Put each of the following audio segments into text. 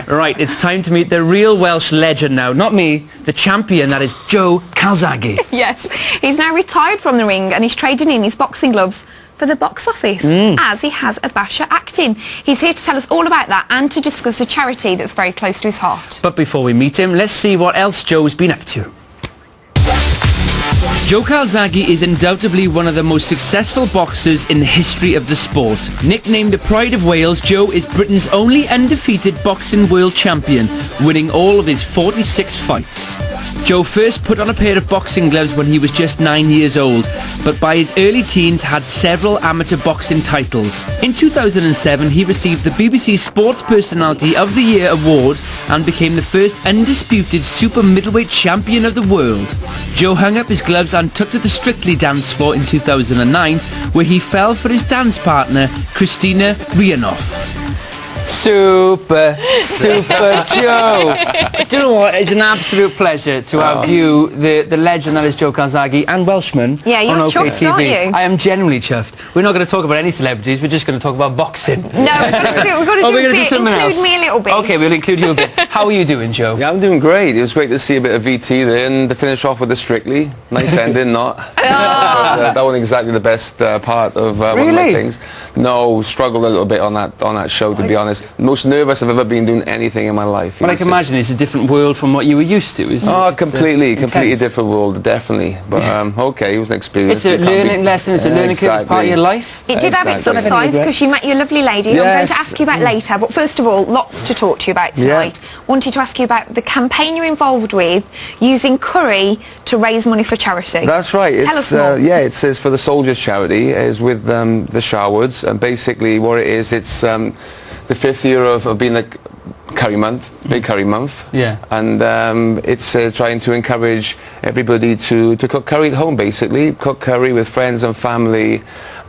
Right, it's time to meet the real Welsh legend now. Not me, the champion, that is Joe Calzaghe. Yes, he's now retired from the ring and he's trading in his boxing gloves for the box office, as he has a bash at acting. He's here to tell us all about that and to discuss a charity that's very close to his heart. But before we meet him, let's see what else Joe's been up to. Joe Calzaghe is undoubtedly one of the most successful boxers in the history of the sport. Nicknamed the Pride of Wales, Joe is Britain's only undefeated boxing world champion, winning all of his 46 fights. Joe first put on a pair of boxing gloves when he was just 9 years old, but by his early teens had several amateur boxing titles. In 2007, he received the BBC Sports Personality of the Year award and became the first undisputed super middleweight champion of the world. Joe hung up his gloves and took to the Strictly dance floor in 2009, where he fell for his dance partner, Christina Rianoff. Super Joe. Do you know what? It's an absolute pleasure to have you, the legend that is Joe Calzaghe, and Welshman. Yeah, you're on chuffed, aren't you? I am genuinely chuffed. We're not going to talk about any celebrities. We're just going to talk about boxing. No, we've got to do a bit. Include me a little bit. Okay, we'll include you a bit. How are you doing, Joe? Yeah, I'm doing great. It was great to see a bit of VT there and to finish off with the Strictly. Nice ending, not. That wasn't exactly the best part of one of my things. No, struggled a little bit on that show, to be honest. Most nervous I've ever been doing anything in my life. But I can imagine it's a different world from what you were used to, isn't it? Oh, completely different world, definitely. But okay, it was an experience. It's a learning lesson, it's a learning curve, it's part of your life. It did have its upsides because you met your lovely lady, who I'm going to ask you about later. But first of all, lots to talk to you about tonight. Wanted to ask you about the campaign you're involved with, using curry to raise money for charity. That's right. Tell us more. Yeah, it says for the Soldiers Charity. It is with the Sherwoods, and basically what it is, it's the 5th year of being a curry month, big curry month. Yeah. And it's trying to encourage everybody to cook curry at home, basically. Cook curry with friends and family,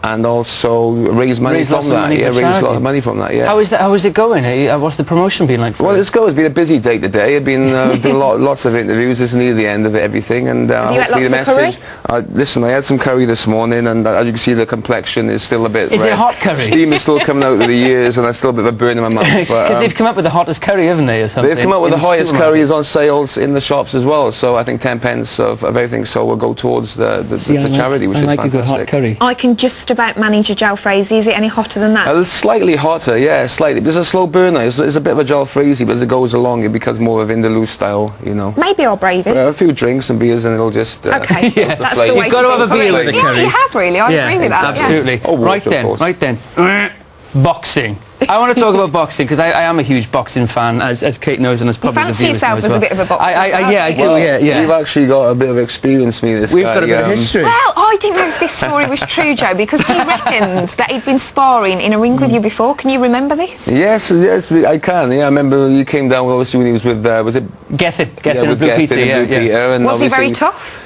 and also raise money from that. Raise a lot of money from that, yeah. How is it going? What's the promotion been like for Well, it's been a busy day today. I've been doing lots of interviews. This is near the end of everything, and have you had lots of curry? Listen, I had some curry this morning, and as you can see, the complexion is still a bit Is red. it hot curry? Steam is still coming out of the ears, and there's still a bit of a burn in my mouth. Because they've come up with the hottest curry, haven't they, or something? They've come up with the hottest curry is on sales in the shops as well. So I think 10 pence of everything so will go towards the charity, which is fantastic. I like a good hot curry. I can just about manage a jalfrezi. Is it any hotter than that? Slightly hotter, yeah, slightly. There's a slow burner. It's a bit of a jalfrezi, but as it goes along, it becomes more of a Vindaloo style, you know. Maybe I'll brave it. A few drinks and beers, and it'll just. Okay, that's the way. You've got to have a beer with the curry. Yeah, you have really. I agree with that. Absolutely. Yeah. Oh, right then. Boxing. I want to talk about boxing because I am a huge boxing fan, as Kate knows, and as probably the viewers know as well. You fancy yourself as a bit of a boxer? Yeah, I do. Yeah. We've actually got a bit of experience, me. We've got a bit of history. Well, I didn't know if this story was true, Joe, because he reckons that he'd been sparring in a ring with you before. Can you remember this? Yes, I can. Yeah, I remember you came down obviously when he was with was it Gethin and Blue Peter? Yeah. Was he very tough?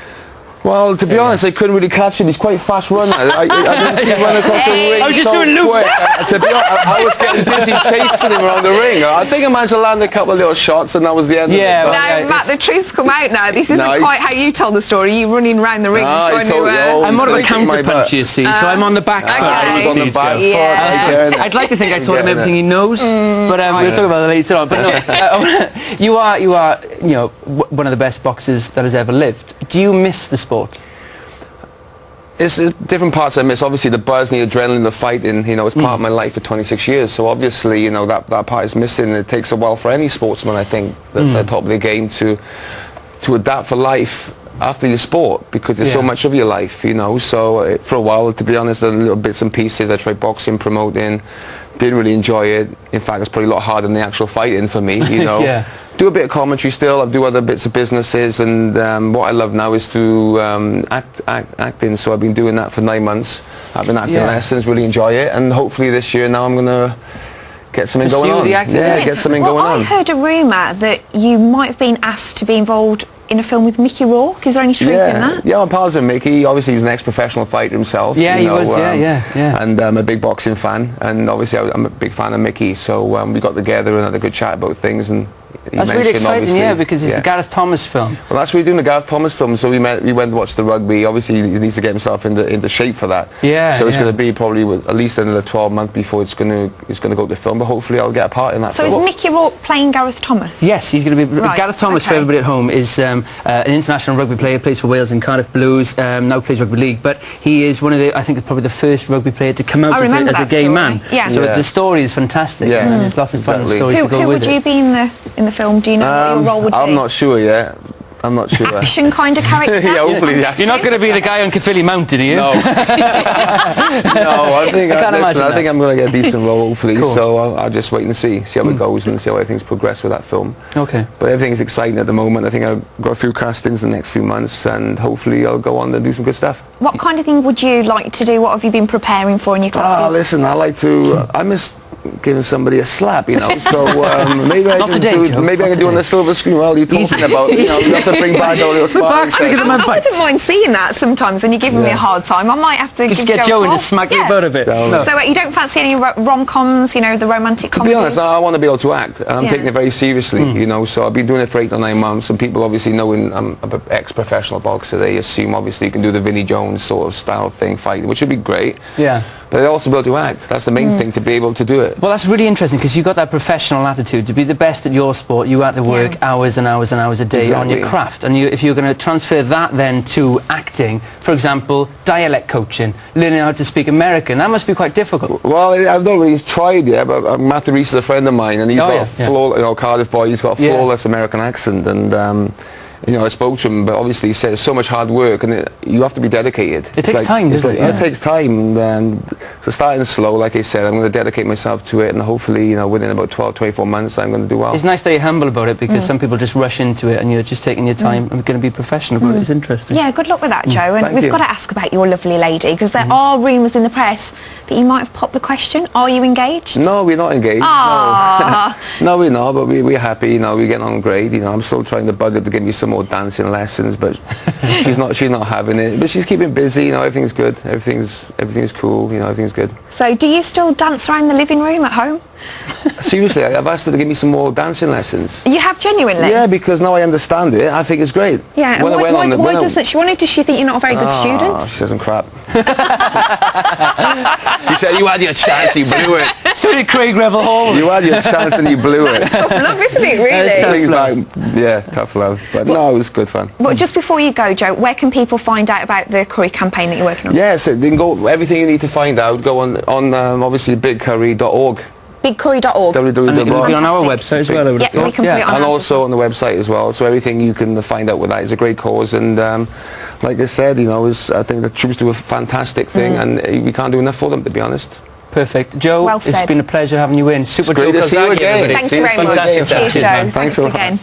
Well, to be honest, I couldn't really catch him. He's quite a fast runner. I didn't see him run across the ring. I was just doing loops. To be honest, I was getting dizzy chasing him around the ring. I think I managed to land a couple of little shots, and that was the end of it. No, Matt, the truth's come out now. This isn't quite how you told the story. You running around the ring trying to... I'm more of a counter-puncher, you see, so I'm on the back foot. I was on the back foot. I'd like to think I taught him everything he knows, but we'll talk about that later on. But no, you are, one of the best boxers that has ever lived. Do you miss the sport? It's different parts I miss. Obviously, the buzz and the adrenaline, the fighting, it's part of my life for 26 years. So obviously, that part is missing. It takes a while for any sportsman, I think, that's at the top of the game to adapt for life after your sport, because there's so much of your life, So for a while, to be honest, a little bits and pieces. I tried boxing, promoting, didn't really enjoy it. In fact, it's probably a lot harder than the actual fighting for me, Do a bit of commentary still. I do other bits of businesses, and what I love now is to acting. So I've been doing that for 9 months. I've been acting lessons, really enjoy it, and hopefully this year now I'm going to get something going on. Get something going on. I heard a rumour that you might have been asked to be involved in a film with Mickey Rourke. Is there any truth in that? Yeah, I'm pals with Mickey. Obviously, he's an ex-professional fighter himself. Yeah, he was. Yeah. And I'm a big boxing fan, and obviously I'm a big fan of Mickey. So we got together and had a good chat about things, and That's really exciting, yeah, because it's the Gareth Thomas film. Well, that's what we're doing, the Gareth Thomas film. So we went and watched the rugby. Obviously, he needs to get himself into shape for that. Yeah. So it's going to be probably at least another 12 months before it's going to go to film. But hopefully, I'll get a part in that. So film. is Mickey Rourke playing Gareth Thomas? Yes, he's going to be. Right, Gareth Thomas, for everybody at home, is an international rugby player. Plays for Wales and Cardiff Blues. Now plays rugby league, but he is one of the, I think, probably the first rugby player to come out as a gay man. Yeah. So the story is fantastic. Yeah. And there's lots of fun stories to go Who with would you be in the film? Do you know what your role would be? I'm not sure yet. I'm not sure. Action kind of character? Yeah, hopefully the action. You're not going to be the guy on Caerphilly Mountain, are you? No. No, I think I'm going to get a decent role, hopefully. Cool. So I'll just wait and see how it goes and see how things progress with that film. Okay. But everything's exciting at the moment. I think I've got a few castings in the next few months, and hopefully I'll go on and do some good stuff. What kind of thing would you like to do? What have you been preparing for in your classes? Listen, I like to. I miss giving somebody a slap, you know. So maybe I can do on the silver screen. Well, you're talking about, you know, you have to bring back all your sparks. I wouldn't mind seeing that sometimes when you're giving me a hard time. I might have to just get Joe in to smack your butt a bit. No. So you don't fancy any rom-coms, you know, the romantic comedies? To be honest, I want to be able to act, and I'm taking it very seriously, you know. So I've been doing it for 8 or 9 months, and people obviously knowing I'm an ex-professional boxer, they assume obviously you can do the Vinnie Jones sort of style thing, fighting, which would be great. Yeah. But they also be able to act. That's the main thing, to be able to do it. Well, that's really interesting, because you've got that professional attitude. To be the best at your sport, you have to work hours and hours and hours a day on your craft. And if you're going to transfer that then to acting, for example, dialect coaching, learning how to speak American, that must be quite difficult. Well, I've not really tried yet, but Matthew Reese is a friend of mine, and he's got a flawless, you know, Cardiff boy, he's got a flawless American accent, and you know, I spoke to him, but obviously he said it's so much hard work, and you have to be dedicated. It takes time, doesn't it? It takes time, and so starting slow, like I said, I'm going to dedicate myself to it, and hopefully, you know, within about 12, 24 months, I'm going to do well. It's nice that you're humble about it, because some people just rush into it, and you're just taking your time and going to be professional about it. It's interesting. Yeah, good luck with that, Joe. And we've got to ask about your lovely lady, because there are rumours in the press that you might have popped the question. Are you engaged? No, we're not engaged. No. No, we're not, but we're happy, you know, we're getting on great. You know, I'm still trying to bug her to give me some more dancing lessons, but she's not having it. But she's keeping busy, you know, everything's good. Everything's cool, you know, everything's good. So do you still dance around the living room at home? Seriously, I've asked her to give me some more dancing lessons. You have genuinely? Yeah, because now I understand it. I think it's great. Yeah, and why doesn't she? Does she think you're not a very good student? She doesn't crap. She said, you had your chance, you blew it. So did Craig Revel Hall. You had your chance and you blew it. Tough love, isn't it, really? Tough love. But no, it was good fun. But just before you go, Joe, where can people find out about the curry campaign that you're working on? Yeah, so they can go, everything you need to find out, go on obviously bigcurry.org. Bigcurry.org. It'll be on our website as well, I would have thought. We can put it on and also on the website as well, so everything you can find out with that is a great cause, and like I said, you know, I think the troops do a fantastic thing, and we can't do enough for them, to be honest. Perfect. Joe, well it's been a pleasure having you in. Super Joe Calzaghe, everybody. Thank you very much. Cheers, Joe. Thanks again.